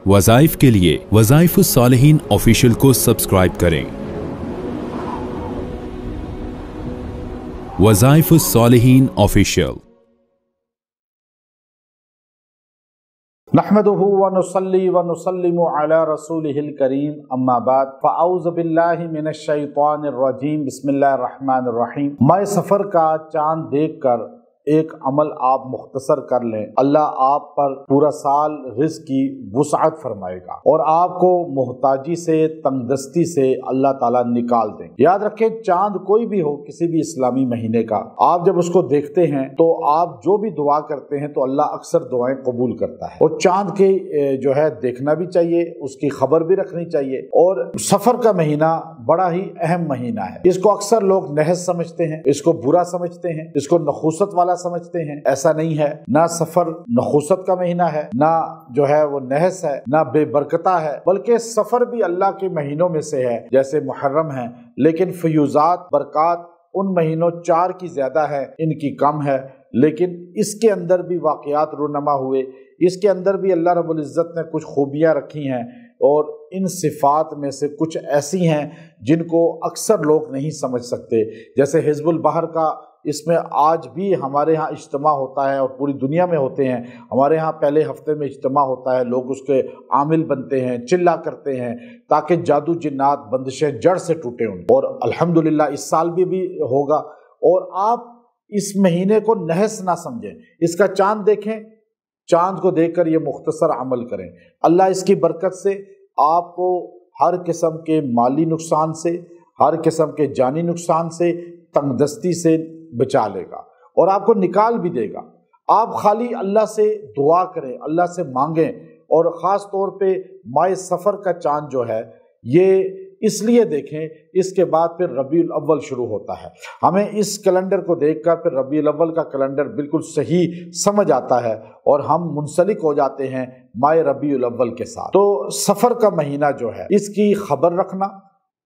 वज़ाइफ के लिए वज़ाइफुस्सालिहीन ऑफिशियल को सब्सक्राइब करें। वज़ाइफुस्सालिहीन ऑफिशियल। नहमदुहु व नुसल्ली व नुसल्लिमु अला रसूलिहिल करीम, अम्मा बाद, फ़अऊज़ु बिल्लाहि मिनश शैतानिर रजीम, बिस्मिल्लाहिर रहमानिर रहीम। माह सफ़र का चाँद देखकर एक अमल आप मुख्तसर कर लें, अल्लाह आप पर पूरा साल रिज़्क़ की वुसअत फरमाएगा और आपको मोहताजी से, तंगदस्ती से अल्लाह ताला निकाल देंगे। याद रखें, चाँद कोई भी हो, किसी भी इस्लामी महीने का, आप जब उसको देखते हैं तो आप जो भी दुआ करते हैं तो अल्लाह अक्सर दुआएं कबूल करता है। और चाँद के जो है देखना भी चाहिए, उसकी खबर भी रखनी चाहिए। और सफ़र का महीना बड़ा ही अहम महीना है। इसको अक्सर लोग नहस समझते हैं, इसको बुरा समझते हैं, इसको नखुसत वाला समझते हैं। ऐसा नहीं है। ना सफर नखुसत का महीना है, ना जो है वो नहस है, ना बेबरकता है, बल्कि सफर भी अल्लाह के महीनों में से है। जैसे मुहर्रम है, लेकिन फयूजात, बरक़ात उन महीनों 4 की ज्यादा है, इनकी कम है। लेकिन इसके अंदर भी वाक़यात रूनमा हुए, इसके अंदर भी अल्लाह रब्बुल इज़्ज़त ने कुछ खूबियाँ रखी हैं और इन सिफ़ात में से कुछ ऐसी हैं जिनको अक्सर लोग नहीं समझ सकते। जैसे हिज़्बुल बहर का, इसमें आज भी हमारे यहाँ इज्तिमा होता है और पूरी दुनिया में होते हैं। हमारे यहाँ पहले हफ्ते में इज्तिमा होता है, लोग उसके आमिल बनते हैं, चिल्ला करते हैं ताकि जादू जिन्नात बंदिशें जड़ से टूटे उन। और अल्हम्दुलिल्लाह इस साल भी होगा। और आप इस महीने को नहस ना समझें, इसका चाँद देखें, चाँद को देखकर ये मुख्तसर अमल करें। अल्लाह इसकी बरकत से आपको हर किस्म के माली नुकसान से, हर किस्म के जानी नुकसान से, तंगदस्ती से बचा लेगा और आपको निकाल भी देगा। आप खाली अल्लाह से दुआ करें, अल्लाह से मांगें। और ख़ास तौर पे माह सफ़र का चाँद जो है ये इसलिए देखें, इसके बाद फिर रबीउल अव्वल शुरू होता है। हमें इस कैलेंडर को देखकर फिर रबीउल अव्वल का कैलेंडर बिल्कुल सही समझ आता है और हम मुंसलिक हो जाते हैं माह रबीउल अव्वल के साथ। तो सफ़र का महीना जो है इसकी खबर रखना,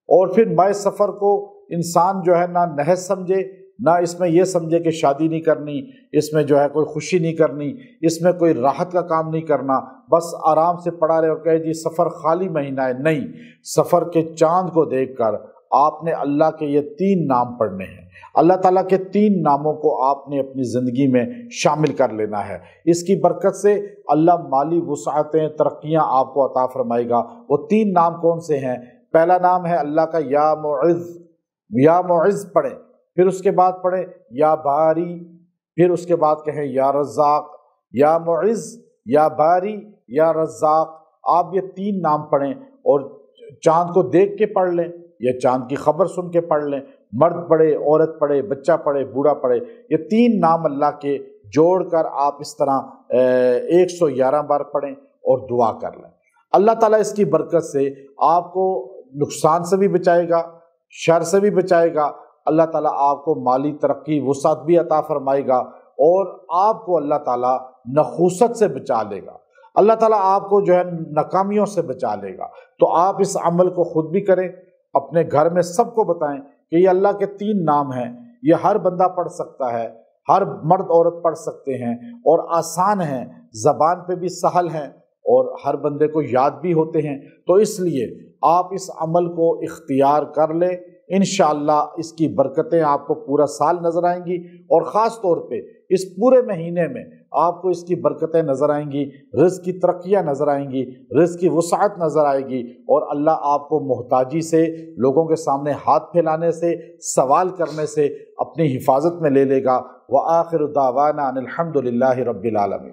और फिर माह सफ़र को इंसान जो है ना नहस समझे, ना इसमें यह समझे कि शादी नहीं करनी, इसमें जो है कोई खुशी नहीं करनी, इसमें कोई राहत का काम नहीं करना, बस आराम से पड़ा रहे और कहे जी सफ़र खाली महीना है। नहीं, सफ़र के चाँद को देखकर आपने अल्लाह के ये 3 नाम पढ़ने हैं। अल्लाह ताला के 3 नामों को आपने अपनी ज़िंदगी में शामिल कर लेना है। इसकी बरकत से अल्लाह माली वुसअतें, तरक्कियाँ आपको अता फरमाएगा। वो 3 नाम कौन से हैं? पहला नाम है अल्लाह का या मुइज़। या मुइज़ पढ़ें, फिर उसके बाद पढ़ें या बारी, फिर उसके बाद कहें या रज़्ज़ाक़। या मुइज़, या बारी, या रज़्ज़ाक़, आप ये 3 नाम पढ़ें और चाँद को देख के पढ़ लें या चाँद की खबर सुन के पढ़ लें। मर्द पढ़े, औरत पढ़े, बच्चा पढ़े, बूढ़ा पढ़े, ये 3 नाम अल्लाह के जोड़कर आप इस तरह 111 बार पढ़ें और दुआ कर लें। अल्लाह ताला इसकी बरकत से आपको नुकसान से भी बचाएगा, शर से भी बचाएगा। अल्लाह ताला आपको माली तरक्की, वुसअत भी अता फरमाएगा और आपको अल्लाह ताला नखुसत से बचा लेगा। अल्लाह ताला आपको जो है नाकामियों से बचा लेगा। तो आप इस अमल को खुद भी करें, अपने घर में सबको बताएं कि ये अल्लाह के 3 नाम हैं। ये हर बंदा पढ़ सकता है, हर मर्द औरत पढ़ सकते हैं और आसान हैं, ज़बान पे भी सहल हैं और हर बंदे को याद भी होते हैं। तो इसलिए आप इस अमल को इख्तियार कर लें। इंशाअल्लाह इसकी बरकतें आपको पूरा साल नज़र आएंगी और ख़ास तौर पे इस पूरे महीने में आपको इसकी बरकतें नज़र आएंगी, रिज़्क़ की तरक्कियाँ नज़र आएंगी, रिज़्क़ की वुसअत नज़र आएगी और अल्लाह आपको मोहताजी से, लोगों के सामने हाथ फैलाने से, सवाल करने से अपनी हिफाजत में ले लेगा। व आखिरु दावाना अनिल हम्दुलिल्लाहि रब्बिल आलमीन।